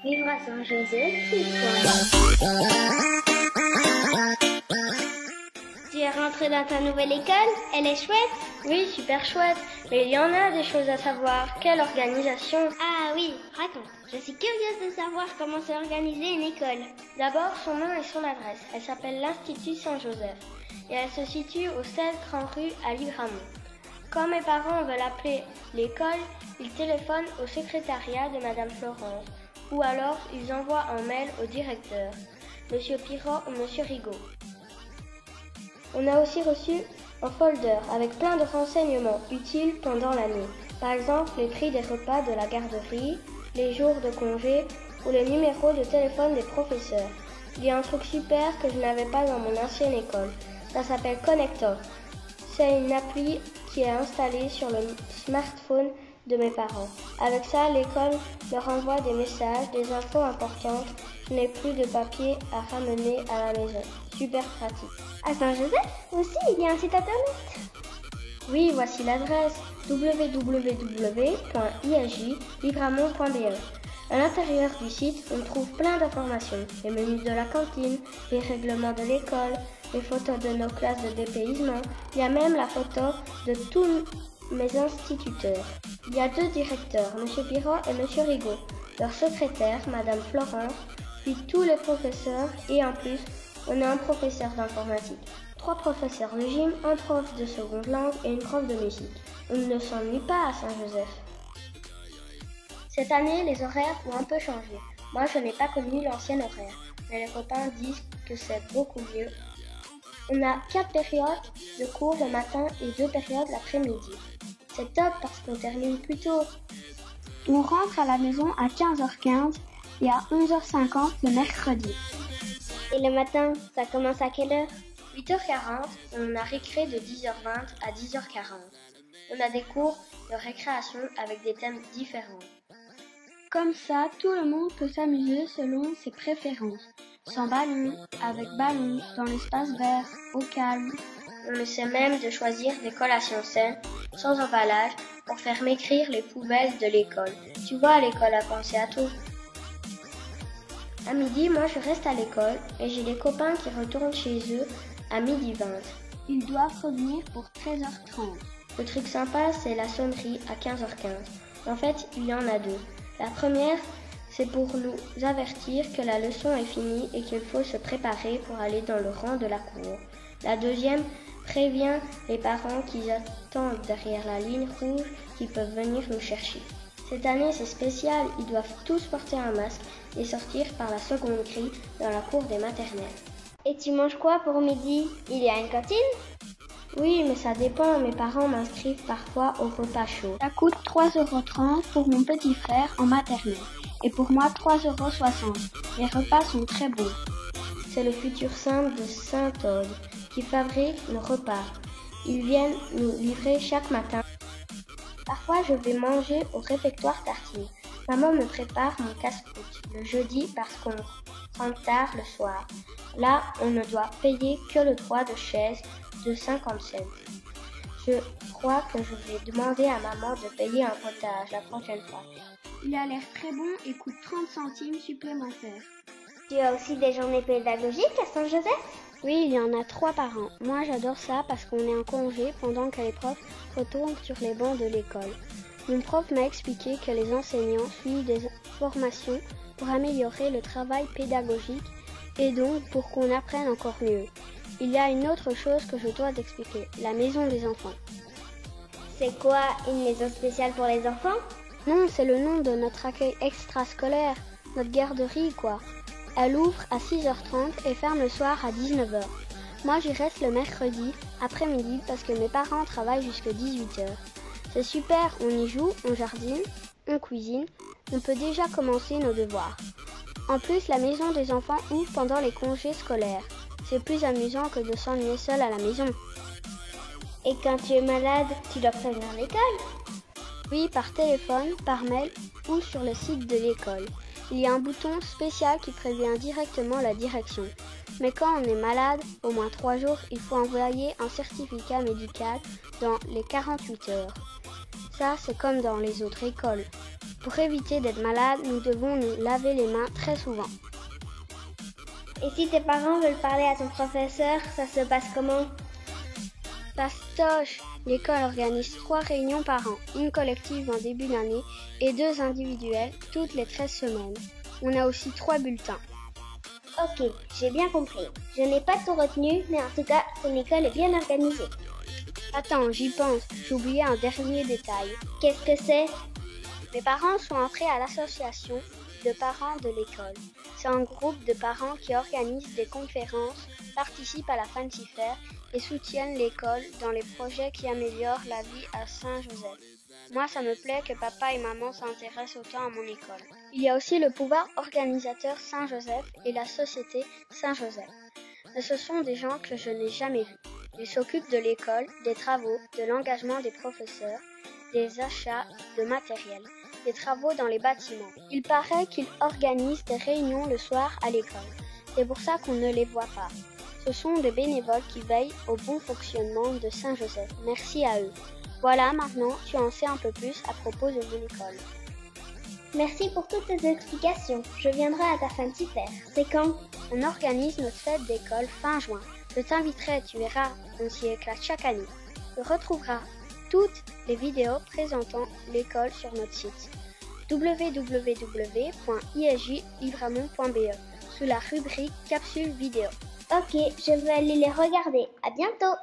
Vivre à Saint-Joseph, Tu es rentrée dans ta nouvelle école? Elle est chouette? Oui, super chouette. Mais il y en a des choses à savoir. Quelle organisation? Ah oui, raconte. Je suis curieuse de savoir comment s'est organisée une école. D'abord, son nom et son adresse. Elle s'appelle l'Institut Saint-Joseph. Et elle se situe au 16 Grand Rue à Livramont. Quand mes parents veulent appeler l'école, ils téléphonent au secrétariat de Madame Florence. Ou alors, ils envoient un mail au directeur, Monsieur Pirot ou Monsieur Rigaud. On a aussi reçu un folder avec plein de renseignements utiles pendant l'année. Par exemple, les prix des repas de la garderie, les jours de congé ou les numéros de téléphone des professeurs. Il y a un truc super que je n'avais pas dans mon ancienne école. Ça s'appelle Connector. C'est une appli qui est installée sur le smartphone de mes parents. Avec ça, l'école leur envoie des messages, des infos importantes. Je n'ai plus de papier à ramener à la maison. Super pratique. À Saint-Joseph aussi, il y a un site internet. Oui, voici l'adresse www.iajlivramont.be. À l'intérieur du site, on trouve plein d'informations. Les menus de la cantine, les règlements de l'école, les photos de nos classes de dépaysement. Il y a même la photo de tous mes instituteurs. Il y a 2 directeurs, M. Pirot et M. Rigaud. Leur secrétaire, Mme Florence, puis tous les professeurs et en plus, on a un professeur d'informatique, 3 professeurs de gym, un prof de seconde langue et une prof de musique. On ne s'ennuie pas à Saint-Joseph. Cette année, les horaires ont un peu changé. Moi, je n'ai pas connu l'ancien horaire, mais les copains disent que c'est beaucoup mieux. On a 4 périodes de cours le matin et 2 périodes l'après-midi. C'est top parce qu'on termine plus tôt. On rentre à la maison à 15h15 et à 11h50 le mercredi. Et le matin, ça commence à quelle heure? 8h40, on a récré de 10h20 à 10h40. On a des cours de récréation avec des thèmes différents. Comme ça, tout le monde peut s'amuser selon ses préférences. Sans ballon, avec ballon, dans l'espace vert, au calme. On essaie même de choisir des collations saines, sans emballage, pour faire maigrir les poubelles de l'école. Tu vois, l'école a pensé à tout. À midi, moi je reste à l'école et j'ai des copains qui retournent chez eux à 12h20. Ils doivent revenir pour 13h30. Le truc sympa, c'est la sonnerie à 15h15. En fait, il y en a 2. La première, c'est pour nous avertir que la leçon est finie et qu'il faut se préparer pour aller dans le rang de la cour. La deuxième prévient les parents qui attendent derrière la ligne rouge qui peuvent venir nous chercher. Cette année, c'est spécial, ils doivent tous porter un masque et sortir par la seconde grille dans la cour des maternelles. Et tu manges quoi pour midi? Il y a une cantine? Oui, mais ça dépend. Mes parents m'inscrivent parfois au repas chaud. Ça coûte 3,30 € pour mon petit frère en maternelle. Et pour moi, 3,60 €. Les repas sont très bons. C'est le futur saint de Saint-Aude qui fabrique nos repas. Ils viennent nous livrer chaque matin. Parfois, je vais manger au réfectoire tartine. Maman me prépare mon casse-croûte le jeudi parce qu'on rentre tard le soir. Là, on ne doit payer que le droit de chaise de 50 cents. Je crois que je vais demander à maman de payer un potage la prochaine fois. Il a l'air très bon et coûte 30 centimes supplémentaires. Tu as aussi des journées pédagogiques à Saint-Joseph? Oui, il y en a 3 par an. Moi, j'adore ça parce qu'on est en congé pendant que les profs retournent sur les bancs de l'école. Mon prof m'a expliqué que les enseignants suivent des formations pour améliorer le travail pédagogique et donc pour qu'on apprenne encore mieux. Il y a une autre chose que je dois t'expliquer, la maison des enfants. C'est quoi, une maison spéciale pour les enfants? Non, c'est le nom de notre accueil extrascolaire, notre garderie quoi. Elle ouvre à 6h30 et ferme le soir à 19h. Moi j'y reste le mercredi, après-midi, parce que mes parents travaillent jusqu'à 18h. C'est super, on y joue, on jardine, on cuisine, on peut déjà commencer nos devoirs. En plus, la maison des enfants ouvre pendant les congés scolaires. C'est plus amusant que de s'ennuyer seul à la maison. Et quand tu es malade, tu dois prévenir l'école? Oui, par téléphone, par mail ou sur le site de l'école. Il y a un bouton spécial qui prévient directement la direction. Mais quand on est malade, au moins 3 jours, il faut envoyer un certificat médical dans les 48 heures. Ça, c'est comme dans les autres écoles. Pour éviter d'être malade, nous devons nous laver les mains très souvent. Et si tes parents veulent parler à ton professeur, ça se passe comment? Fastoche! L'école organise 3 réunions par an, une collective en début d'année et 2 individuelles toutes les 13 semaines. On a aussi 3 bulletins. Ok, j'ai bien compris. Je n'ai pas tout retenu, mais en tout cas, ton école est bien organisée. Attends, j'y pense, j'ai oublié un dernier détail. Qu'est-ce que c'est? Mes parents sont entrés à l'association de parents de l'école. C'est un groupe de parents qui organise des conférences, participent à la Fancy Fair et soutiennent l'école dans les projets qui améliorent la vie à Saint-Joseph. Moi, ça me plaît que papa et maman s'intéressent autant à mon école. Il y a aussi le pouvoir organisateur Saint-Joseph et la société Saint-Joseph. Mais ce sont des gens que je n'ai jamais vus. Ils s'occupent de l'école, des travaux, de l'engagement des professeurs, des achats de matériel, des travaux dans les bâtiments. Il paraît qu'ils organisent des réunions le soir à l'école. C'est pour ça qu'on ne les voit pas. Ce sont des bénévoles qui veillent au bon fonctionnement de Saint-Joseph. Merci à eux. Voilà, maintenant, tu en sais un peu plus à propos de mon école. Merci pour toutes tes explications. Je viendrai à ta Fancy Fair. C'est quand? On organise notre fête d'école fin juin. Je t'inviterai, tu verras, on s'y éclate chaque année. Tu retrouveras toutes les vidéos présentant l'école sur notre site www.isjlivramont.be sous la rubrique capsule vidéo. Ok, je vais aller les regarder. À bientôt!